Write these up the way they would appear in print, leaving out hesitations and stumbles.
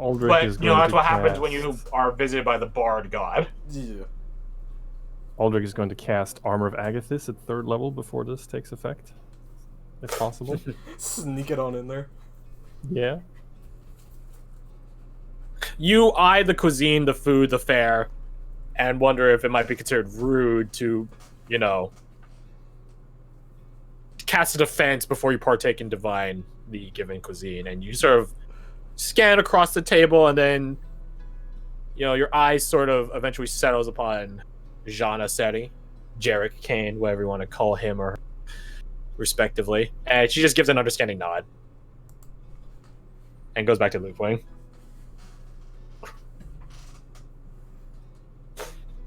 Aldrich is going that's to what happens when cast- you are visited by the Bard God. Yeah. Aldrich is going to cast Armor of Agathis at 3rd level before this takes effect, if possible. Sneak it on in there. Yeah. You eye the cuisine, the food, the fare, and wonder if it might be considered rude to, cast a defense before you partake in divine the given cuisine. And you sort of scan across the table, and then, your eyes sort of eventually settles upon Jana Seti, Jarek Kane, whatever you want to call him or her, respectively. And she just gives an understanding nod. And goes back to Luke Wing.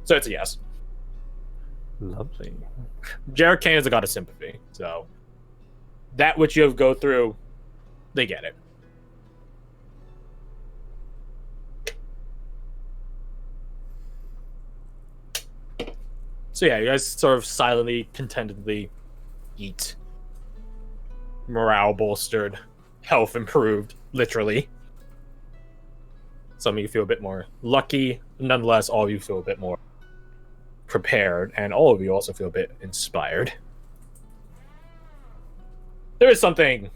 So it's a yes. Lovely. Jarek Kane is a god of sympathy, so that which you have go through, they get it. So yeah, you guys sort of silently, contentedly eat. Morale bolstered, health improved, literally. Some of you feel a bit more lucky. Nonetheless, all of you feel a bit more prepared, and all of you also feel a bit inspired. There is something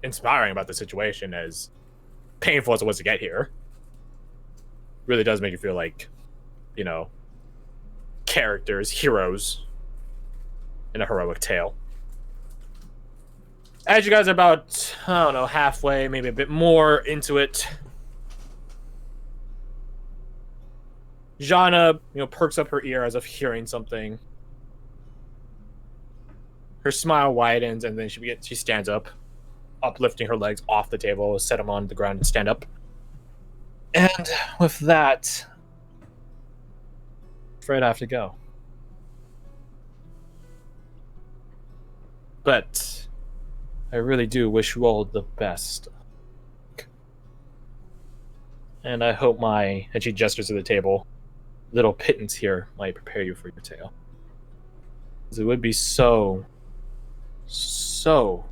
inspiring about the situation, as painful as it was to get here. Really does make you feel like, characters, heroes in a heroic tale. As you guys are about, halfway, maybe a bit more into it, Jana, perks up her ear as if hearing something. Her smile widens, and then she stands up, uplifting her legs off the table, set them on the ground, and stand up. And with that, I'm afraid I have to go. But I really do wish you all the best. And I hope and she gestures to the table, little pittance here might prepare you for your tale. Because it would be so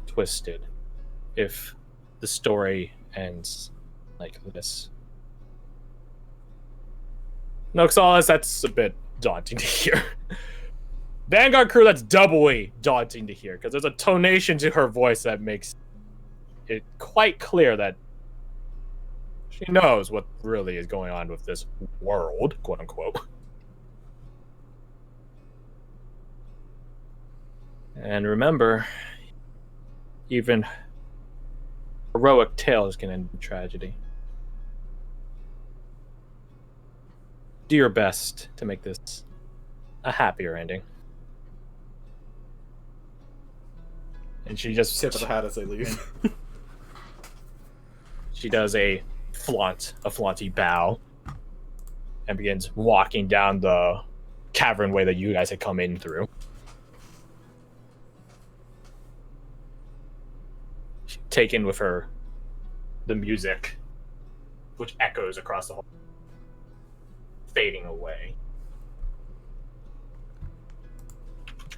twisted if the story ends like this. Noxalis, that's a bit daunting to hear. Vanguard crew, that's doubly daunting to hear, because there's a tonation to her voice that makes it quite clear that she knows what really is going on with this world, quote unquote. And remember, even heroic tales can end in tragedy. Do your best to make this a happier ending. And she just Tip of the hat as they leave. She does a flaunty bow, and begins walking down the cavern way that you guys had come in through. Taken with her the music, which echoes across the whole, fading away.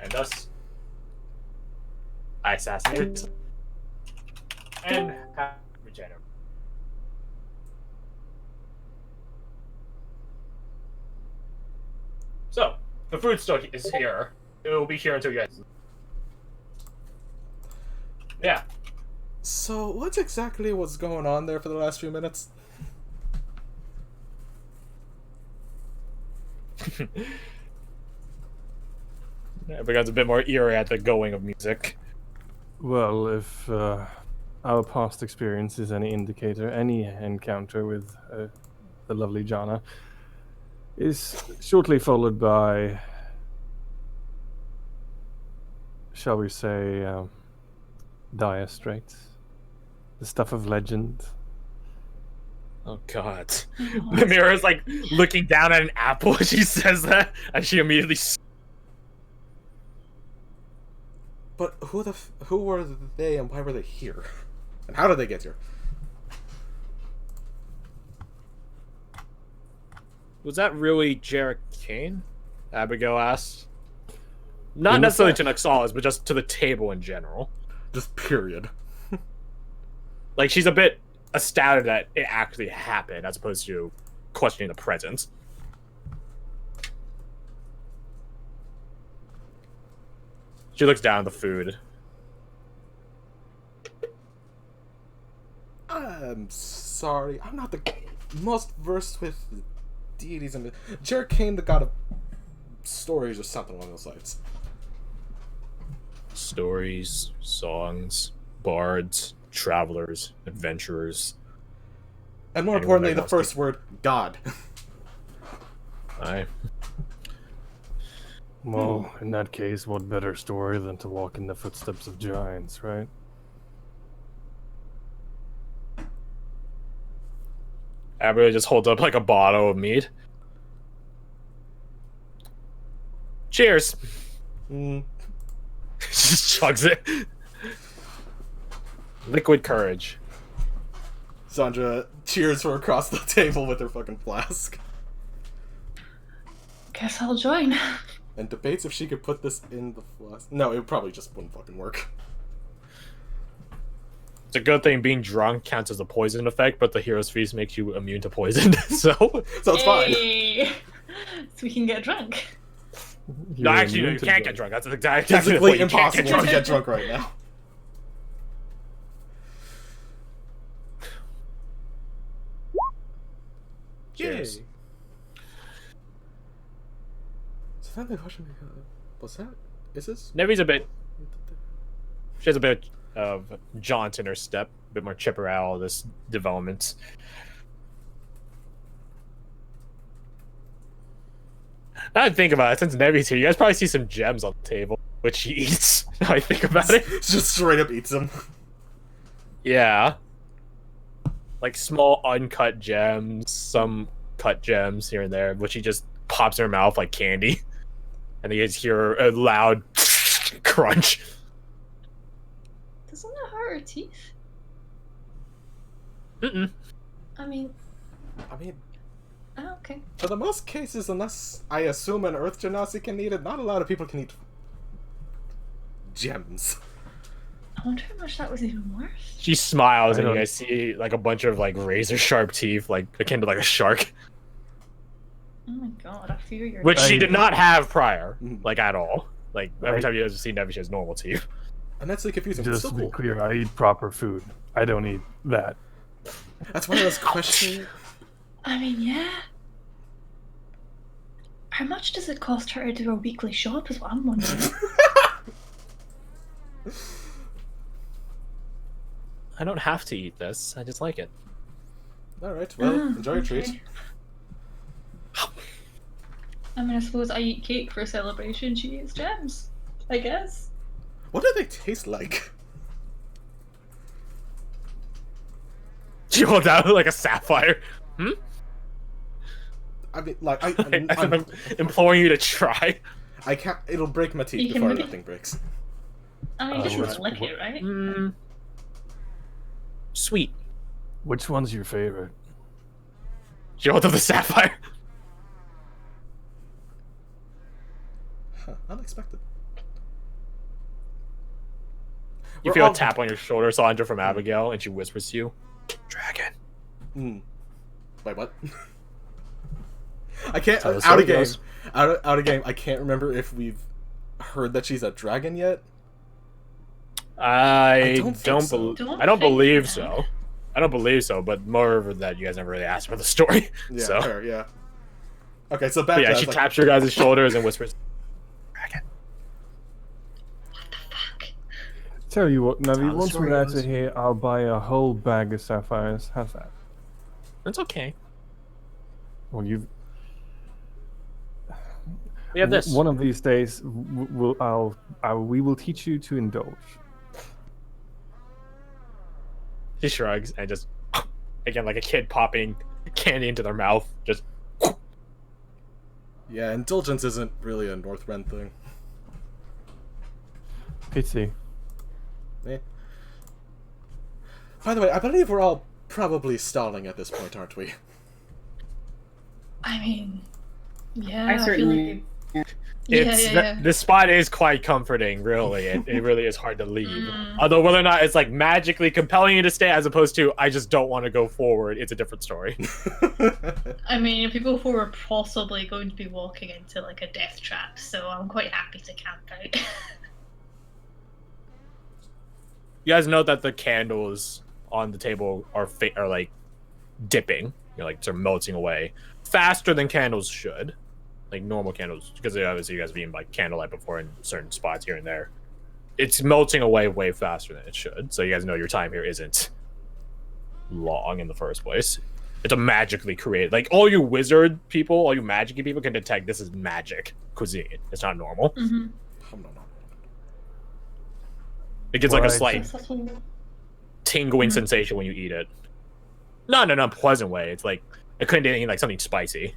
And thus, I assassinate and have regenerate. So, the food still is here. It will be here until you guys. Yeah. So, what exactly was going on there for the last few minutes? It becomes a bit more eerie at the going of music. Well, if our past experience is any indicator, any encounter with the lovely Jana is shortly followed by, shall we say, dire straits. The stuff of legend. Oh god. Mira's like looking down at an apple as she says that, and she immediately. But who were they and why were they here? And how did they get here? Was that really Jarek Kane? Abigail asked. Not necessarily to Noxalis, but just to the table in general. Just period. Like, she's a bit astounded that it actually happened, as opposed to questioning the presence. She looks down at the food. I'm sorry, I'm not the most versed with deities and Jared Kane, the god of stories, or something along those lines. Stories, songs, bards, travelers, adventurers. And more Anyone importantly, that the wants to- first word, God. Aye. Well, in that case, what better story than to walk in the footsteps of giants, right? Abigail just holds up like a bottle of mead. Cheers. Mm. Just chugs it. Liquid courage. Sandra cheers from across the table with her fucking flask. Guess I'll join. And debates if she could put this in the flask. No, it probably just wouldn't fucking work. It's a good thing being drunk counts as a poison effect, but the hero's feast makes you immune to poison. So So it's fine. Hey! So we can get drunk. no, actually, no, immune you to can't drugs. get drunk. That's exactly Physically you can't get impossible drunk. to get drunk right now. Cheers. Yay. So then the question was that? Is this? Nevi's a bit. She has a bit of jaunt in her step, a bit more chipper out all this development. Now I think about it, since Nevi's here, you guys probably see some gems on the table, which she eats. Now I think about it. Just straight up eats them. Yeah. Like small uncut gems, some cut gems here and there, which she just pops in her mouth like candy. And you guys hear a loud crunch. Doesn't it hurt her teeth? Mm-mm. I mean, oh, okay. For the most cases, unless I assume an Earth Genasi can eat it, not a lot of people can eat gems. I wonder how much that was even worth. She smiles, I and you don't- guys see like a bunch of like razor sharp teeth, like akin to like a shark, Oh my god, I fear your. which she I- did not have prior, Mhm. like at all. Like every I- time you guys see Nevi, she has normal teeth. And that's like confusing, but Just still to be cool. clear, I eat proper food. I don't eat that. That's why I was questioning. I mean, yeah. How much does it cost her to do a weekly shop? Is what I'm wondering. I don't have to eat this. I just like it. Alright, well, Ah, enjoy your okay. treat. I mean, I suppose I eat cake for a celebration. She eats gems. I guess. What do they taste like? She holds out like a sapphire. Hmm? I mean, like, I'm imploring you to try. I can't. It'll break my teeth You can before maybe- nothing breaks. I mean, you just what's- lick it, right? Mm. Sweet. Which one's your favorite? She holds up the sapphire. Huh, unexpected. You We're feel all- a tap on your shoulder, Sandra, from Abigail, and she whispers to you, "Dragon." Hmm. Wait, what? I can't. That's how the Out story of game. goes. Out of game. I can't remember if we've heard that she's a dragon yet. I don't think so. I don't believe think so. I don't believe so, but moreover that you guys never really asked about the story. Yeah. So, Fair, yeah. Okay, so back but to yeah, that, she like, taps your guys' shoulders and whispers, "Dragon." Tell you what, how Navi, the once story we're out goes. of here, I'll buy a whole bag of sapphires. How's that? That's okay. Well, you've We have this. One of these days, we will teach you to indulge. She shrugs and just, again, like a kid popping candy into their mouth. Just, yeah, indulgence isn't really a Northrend thing. Pity. Eh. By the way, I believe we're all probably stalling at this point, aren't we? I mean, yeah. I feel certainly. like This spot is quite comforting, really. It really is hard to leave. Although whether or not it's like magically compelling you to stay as opposed to I just don't want to go forward, it's a different story. I mean, people who are possibly going to be walking into like a death trap, so I'm quite happy to camp out. You guys note that the candles on the table are like dipping, like they're melting away faster than candles should. Like normal candles, because obviously you guys have been like candlelight before in certain spots here and there. It's melting away way faster than it should. So you guys know your time here isn't long in the first place. It's a magically created. Like all you wizard people, all you magic people can detect this is magic cuisine. It's not normal. Mm-hmm. It gets like a slight tingling sensation when you eat it. Not in an unpleasant way. It's like it couldn't be like something spicy.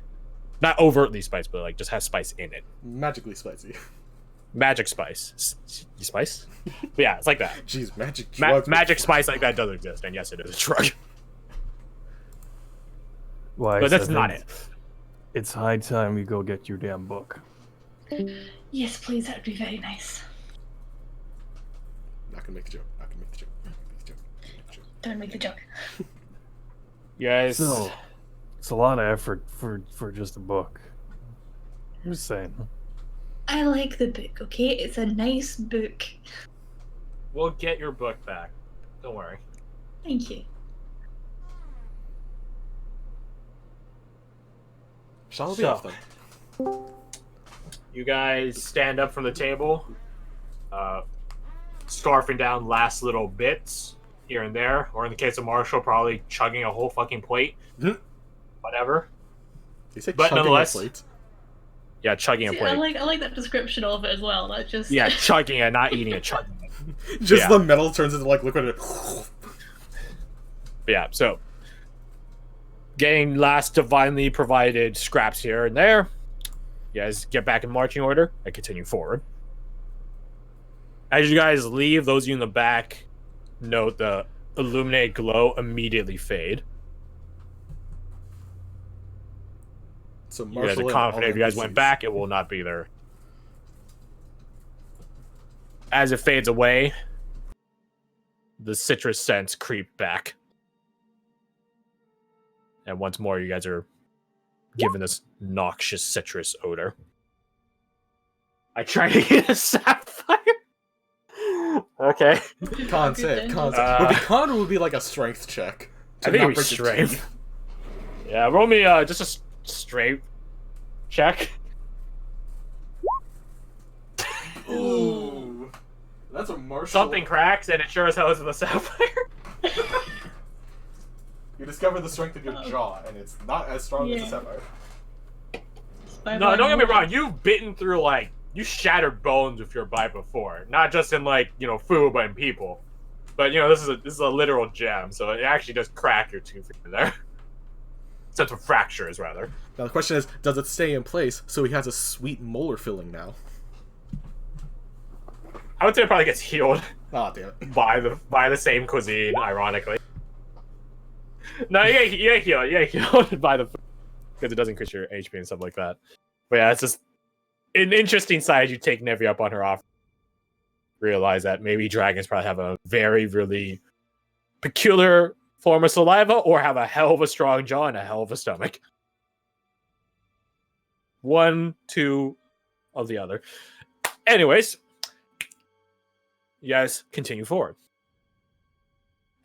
Not overtly spicy, but like just has spice in it. Magically spicy. Magic spice. Spice? But yeah, it's like that. Jeez, magic magic spice like that does exist, and yes, it is a drug. Why? But that's not it. It's high time we go get your damn book. Yes, please, that would be very nice. Not gonna make the joke. Not gonna make the joke. Don't make the joke. Yes. So, it's a lot of effort for just a book. I'm just saying. I like the book, okay? It's a nice book. We'll get your book back. Don't worry. Thank you. Shall we off then? You guys stand up from the table, scarfing down last little bits here and there, or in the case of Marshall, probably chugging a whole fucking plate. Whatever. You say but nonetheless, a plate? Yeah, chugging a plate. I like that description of it as well. That just chugging it, not eating it, chugging it. Just the metal turns into like liquid. Yeah, so getting last divinely provided scraps here and there. You guys get back in marching order and continue forward. As you guys leave, those of you in the back note the illuminated glow immediately fade. So you guys are confident if you guys went back, it will not be there. As it fades away, the citrus scents creep back. And once more, you guys are given this noxious citrus odor. I try to get a sapphire. Okay. Con save. Con would be like a strength check. I think it would be strength. Yeah, roll me just a straight check. Ooh. That's a Marshall. Something cracks, and it sure as hell is the sapphire. You discover the strength of your jaw, and it's not as strong as a sapphire. No, don't get me wrong. You've bitten through, like, you shattered bones with your bite before. Not just in, like, you know, food, but in people. But, you know, this is a literal gem, so it actually does crack your tooth in there. Sense of fractures, rather. Now the question is, does it stay in place so he has a sweet molar filling now? I would say it probably gets healed. Oh, damn it. By the same cuisine, ironically. No, you get healed by the food. Because it does increase your HP and stuff like that. But yeah, it's just an interesting side you take Nevi up on her offer. Realize that maybe dragons probably have a very, really peculiar form of saliva or have a hell of a strong jaw and a hell of a stomach. One, two of the other. Anyways, you guys continue forward.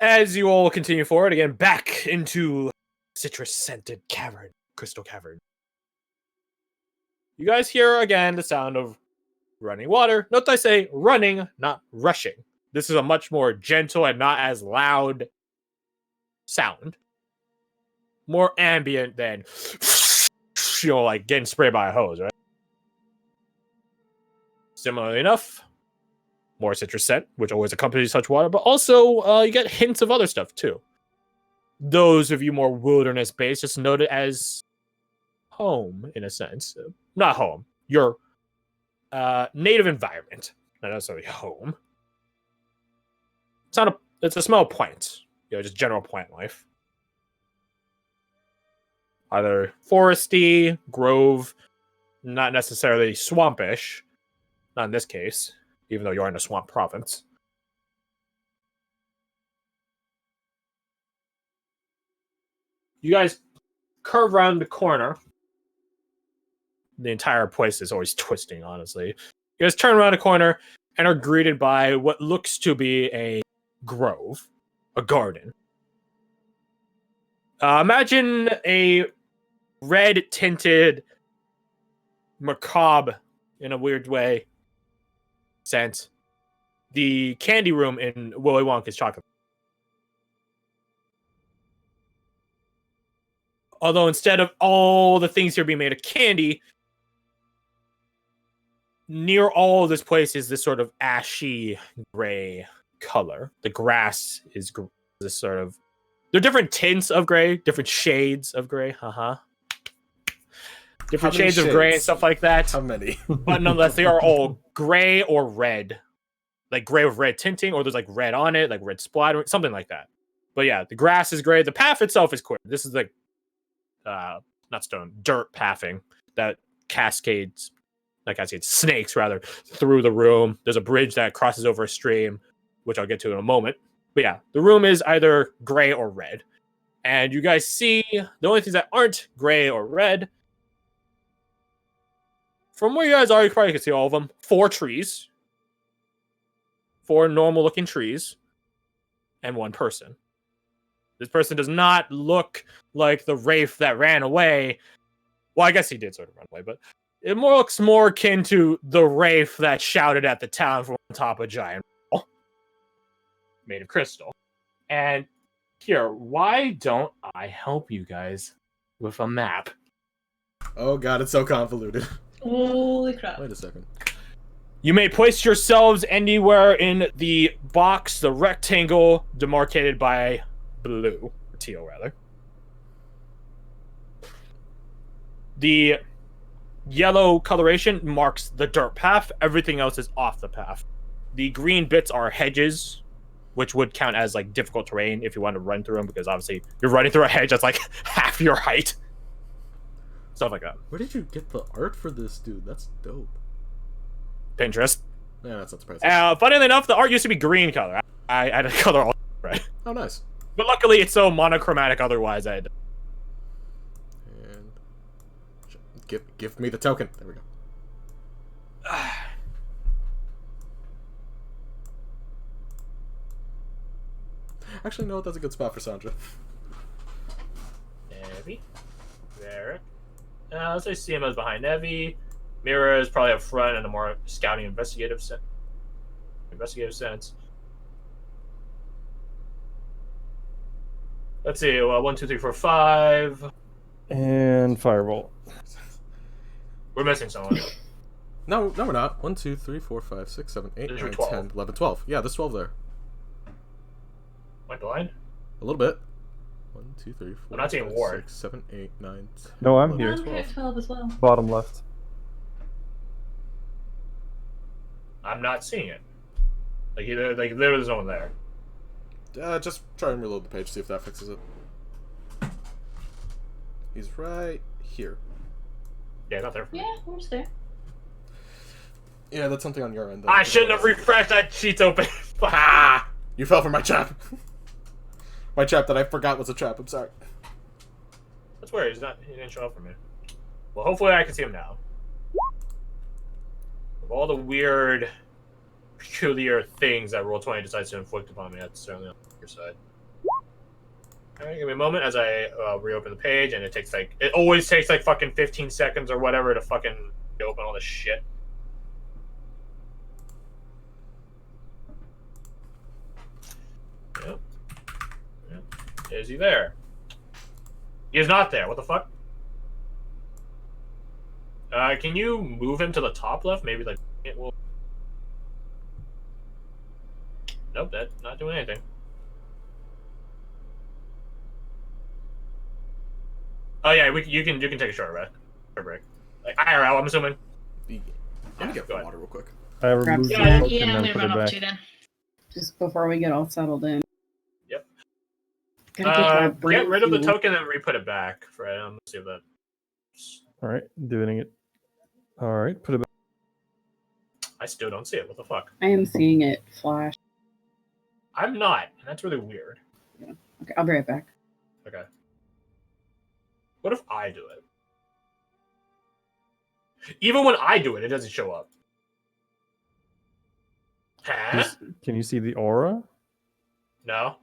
As you all continue forward, again, back into citrus-scented cavern. Crystal cavern. You guys hear again the sound of running water. Note I say running, not rushing. This is a much more gentle and not as loud sound. More ambient than, you know, like getting sprayed by a hose, right? Similarly enough, more citrus scent, which always accompanies such water, but also you get hints of other stuff too. Those of you more wilderness-based just note it as home, in a sense. Not home. Your native environment. Not necessarily home. It's a smell of plants. You know, just general plant life. Either foresty, grove, not necessarily swampish. Not in this case, even though you're in a swamp province. You guys curve around the corner. The entire place is always twisting, honestly. You guys turn around a corner and are greeted by what looks to be a grove, a garden. Imagine a red-tinted, macabre, in a weird way, sense. The candy room in Willy Wonka's chocolate. Although instead of all the things here being made of candy, near all of this place is this sort of ashy gray color. The grass is this sort of... There are different tints of gray, different shades of gray. Different shades of gray and stuff like that. How many? But nonetheless, they are all gray or red. Like gray with red tinting, or there's like red on it, like red splatter, something like that. But yeah, the grass is gray. The path itself is clear. This is like, not stone, dirt pathing that snakes rather, through the room. There's a bridge that crosses over a stream, which I'll get to in a moment. But yeah, the room is either gray or red. And you guys see the only things that aren't gray or red, from where you guys are, you probably can see all of them. 4 trees. 4 normal-looking trees. And 1 person. This person does not look like the wraith that ran away. Well, I guess he did sort of run away, but it looks more akin to the wraith that shouted at the town from on top of a giant wall made of crystal. And here, why don't I help you guys with a map? Oh god, it's so convoluted. Holy crap. Wait a second. You may place yourselves anywhere in the box, the rectangle demarcated by blue, or teal rather. The yellow coloration marks the dirt path. Everything else is off the path. The green bits are hedges, which would count as like difficult terrain if you want to run through them, because obviously you're running through a hedge that's like half your height. Stuff like that. Where did you get the art for this, dude? That's dope. Pinterest. Yeah, that's not surprising. Funnily enough, the art used to be green color. I had a color all right. Oh, nice. But luckily, it's so monochromatic otherwise. And give me the token. There we go. Actually, no, that's a good spot for Sandra. Evie. There. Let's say CM is behind Evie. Mira is probably up front in a more scouting investigative sense. Let's see. 1, 2, 3, 4, 5. And Firebolt. We're missing someone. No, we're not. 1, 2, 3, 4, 5, 6, 7, 8, 9, 10, 11, 12. Yeah, there's 12 there. Am I blind? A little bit. 1, 2, 3, 4, I'm not seeing 5, Ward. 6, 7, 8, 9, 10. No, I'm 11, here. 12. 12 as well. Bottom left. I'm not seeing it. Like there's no one there. Just try and reload the page, see if that fixes it. He's right here. Yeah, not there. Yeah, where's there? Yeah, that's something on your end. I shouldn't have refreshed that sheet's open. Ah! You fell for my trap. My trap that I forgot was a trap. I'm sorry. That's weird. He didn't show up for me. Well, hopefully I can see him now. Of all the weird, peculiar things that Roll20 decides to inflict upon me, that's certainly on your side. Alright, give me a moment as I reopen the page, and it always takes like fucking 15 seconds or whatever to fucking open all this shit. Yep. Is he there? He is not there. What the fuck? Can you move him to the top left? Maybe like it will. Nope, that's not doing anything. Oh yeah, you can take a short break. Like IRL, I'm assuming. I'm gonna get go ahead. water real quick. I removed the Yeah, book I'm and gonna then put run it up back. to then. Just before we get all settled in. Yep. Gotta Get rid of the token and re-put it back, Fred. Let's see if that. Alright, doing it. All right, put it back. I still don't see it. What the fuck? I am seeing it flash. I'm not, and that's really weird. Okay, I'll be right back. Okay. What if I do it? Even when I do it, it doesn't show up. Huh? Can you see the aura? No.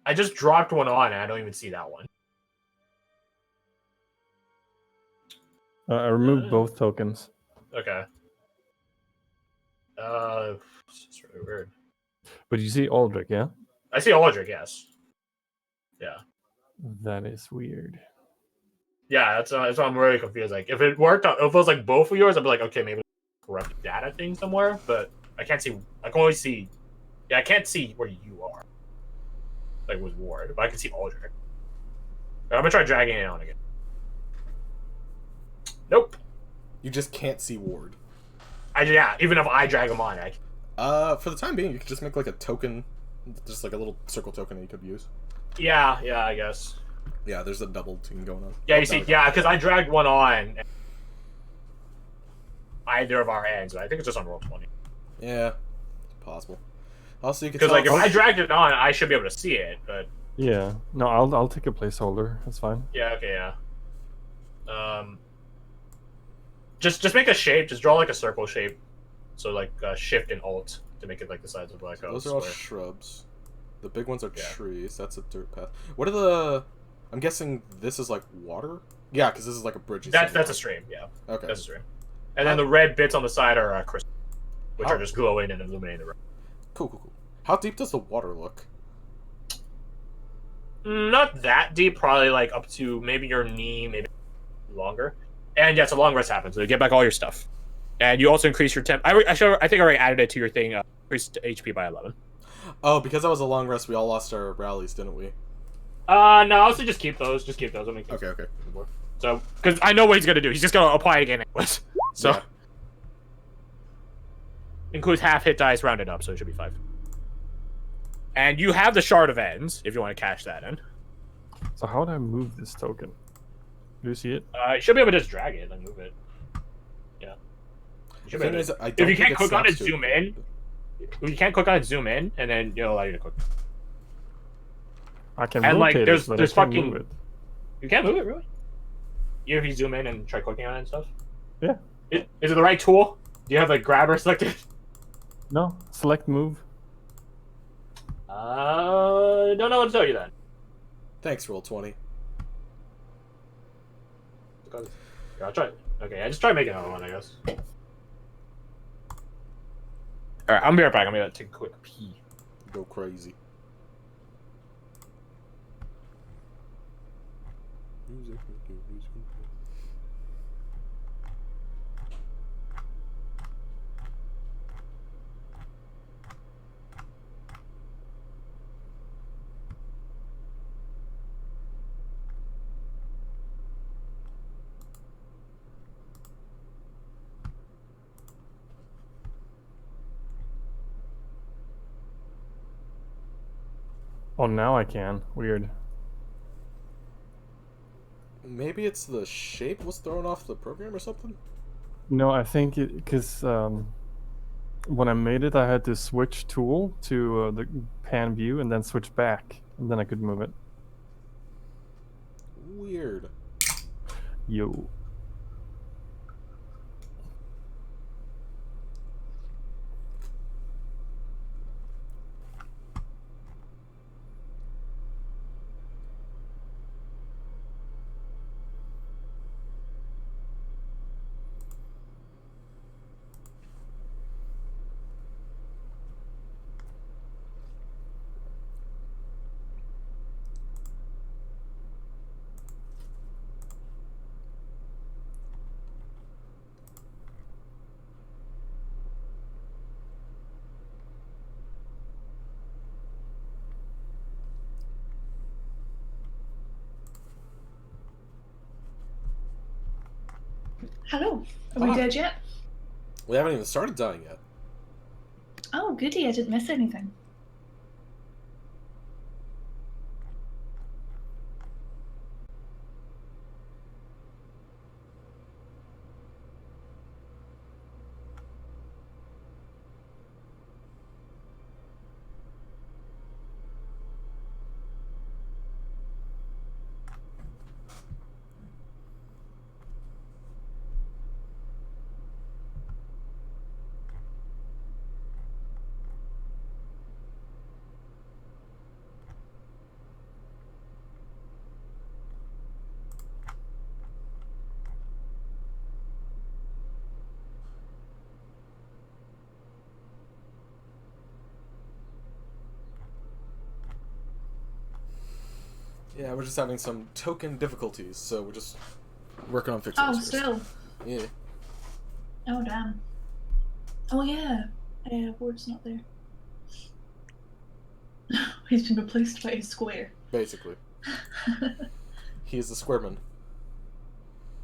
I just dropped one on, and I don't even see that one. I removed both tokens. Okay. It's really weird. But you see Aldrich, yeah? I see Aldrich, yes. Yeah. That is weird. Yeah, that's why I'm really confused. Like, if it worked out, if it was like both of yours, I'd be like, okay, maybe corrupt data thing somewhere. But I can't see. I can only see. Yeah, I can't see where you are. Like with Ward, but I can see Aldrich. I'm gonna try dragging it on again. Nope. You just can't see Ward. Yeah, even if I drag him on, For the time being, you could just make like a token, just like a little circle token that you could use. Yeah, I guess. Yeah, there's a double team going on. Yeah, you see, yeah, because I dragged one on. Either of our ends, but I think it's just on roll 20. Yeah, it's possible. Also, you could because like if tell- I dragged it on, I should be able to see it. But Yeah. No, I'll take a placeholder. That's fine. yeah, okay, yeah. Just make a shape. Just draw like a circle shape. So like Shift and Alt to make it like the size of like a those are all square. shrubs. The big ones are Yeah. trees. That's a dirt path. What are the? I'm guessing this is like water. Yeah, because this is like a bridge. That's a stream. Yeah, Okay. that's a stream. And then the red bits on the side are crystals, which How- are just glowing and illuminating the room. Cool. How deep does the water look? Not that deep, probably like up to maybe your knee, maybe longer. And yeah, it's a long rest happens, so you get back all your stuff. And you also increase your temp. I think I already added it to your thing. Increased HP by 11. Oh, because that was a long rest, we all lost our rallies, didn't we? No, I'll say just keep those. Just keep those. Okay. So, because I know what he's gonna do. He's just gonna apply it again anyways. So, Yeah. includes half hit dice rounded up, so it should be 5. And you have the Shard of Ends if you want to cash that in. So how would I move this token? Do you see it? You should be able to just drag it and move it. Yeah. You should be Thing able is, to- I if don't you think can't click on it, snaps to zoom in. You can't click on it, zoom in, and then it'll allow you to click. I can And, like, rotate there's- it, but there's I can't fucking- move it. You can't move it, really? Even if you zoom in and try clicking on it and stuff? Yeah. Is it the right tool? Do you have the grabber selected? No, select move. Don't know what to tell you then. Thanks, roll 20. Yeah, I'll try it. Okay, I just try making another one, I guess. Alright, I'm be right back. I'm gonna take a quick pee. Go crazy. Oh, now I can. Weird. Maybe it's the shape was thrown off the program or something? No, I think it because when I made it, I had to switch tool to the pan view and then switch back, and then I could move it. Weird. Yo. Hello. Are we Ah. dead yet? We haven't even started dying yet. Oh, goody. I didn't miss anything. Yeah, we're just having some token difficulties, so we're just working on fixing Oh, this first. still. Yeah. Oh, damn. Oh, yeah. Ward's not there. He's been replaced by a square. Basically. He is the squareman.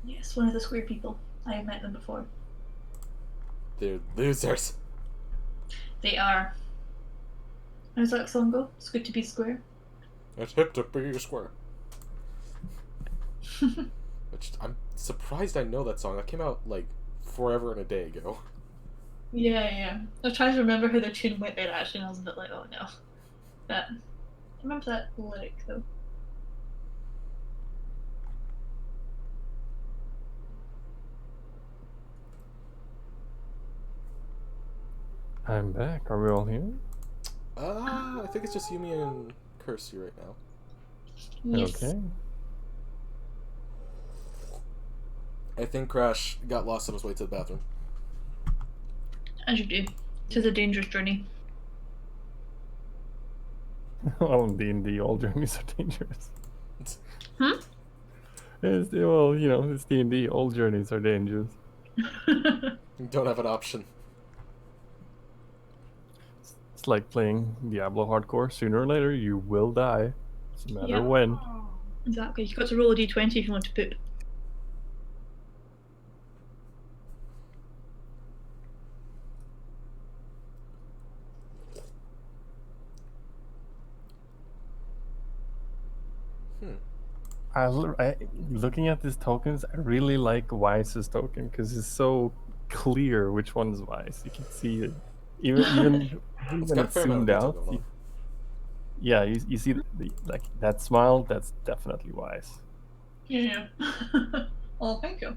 Yes, one of the square people. I have met them before. They're losers. They are. How's that song go? It's good to be square. It's hip to be square. Which, I'm surprised I know that song. That came out, like, forever and a day ago. Yeah. I was trying to remember how the tune went there actually, and I was a bit like, oh no. But I remember that lyric though. I'm back. Are we all here? I think it's just Yumi and Kirsty right now. Yes. Okay. I think Crash got lost on his way to the bathroom. As you do. Tis a dangerous journey. Well, D&D, all journeys are dangerous. Hmm? Well, you know, it's D&D, all journeys are dangerous. You don't have an option. It's like playing Diablo hardcore. Sooner or later, you will die. It's a matter Yep. when. Exactly. You've got to roll a d20 if you want to poop. Looking at these tokens, I really like Wise's token because it's so clear which one is Wise. You can see it, even It's when got a it's fair amount zoomed of out. detail going on. Yeah, you see like that smile. That's definitely Wise. Yeah. Oh, thank you.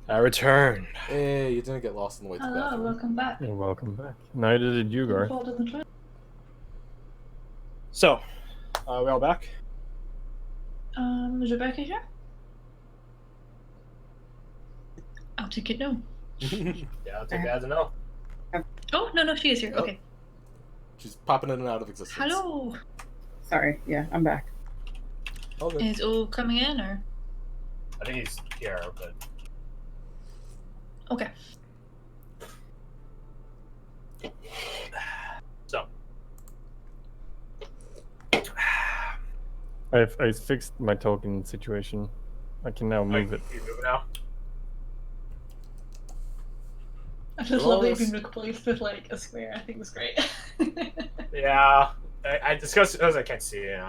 I return. Hey, you didn't get lost on the way to the Hello, bathroom. welcome back. You're welcome back. Neither did you, Garth. Fault of the trip. So, we all back? Is Rebecca here? I'll take it no. Yeah, I'll take that as a no. Oh, no, she is here. Oh. Okay. She's popping in and out of existence. Hello. Sorry, yeah, I'm back. Oh, good. Is O coming in or? I think he's here, but Okay. so I fixed my token situation. I can now move it. You moving now? I just love that you've Yes. been replaced with like a square. I think it was great. Yeah, I discussed it because I can't see it.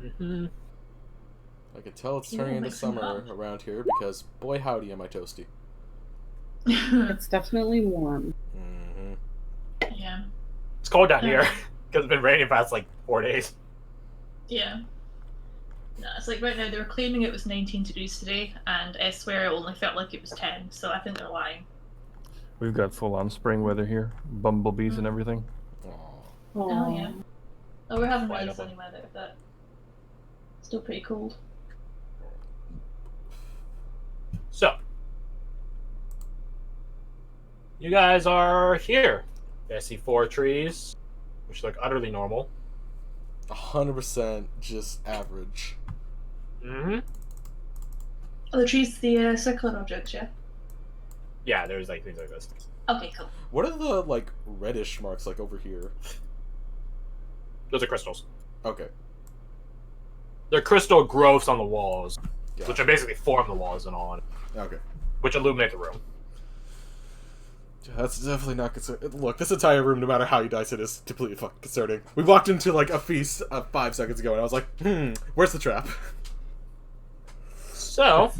Mm-hmm. I can tell it's Yeah, turning into makes them summer hot. around here because, boy howdy, am I toasty. It's definitely warm. Mm-hmm. Yeah. It's cold down here because it's been raining for the past like 4 days. Yeah. No, it's like right now they were claiming it was 19 degrees today, and I swear it only felt like it was 10. So I think they're lying. We've got full-on spring weather here, bumblebees and everything. Aw. Oh yeah. Oh, we're having Wide really open. sunny weather. But still pretty cold. So, you guys are here. I see 4 trees, which look utterly normal. 100% just average. Mm-hmm. Oh, the trees, the circular objects, yeah. Yeah, there's like things like this. Okay, cool. What are the, like, reddish marks, like, over here? Those are crystals. Okay. They're crystal growths on the walls, Yeah. which are basically form the walls and all, Okay. which illuminate the room. That's definitely not concerning. Look, this entire room, no matter how you dice it, is completely fucking concerning. We walked into, like, a feast 5 seconds ago, and I was like, where's the trap? So,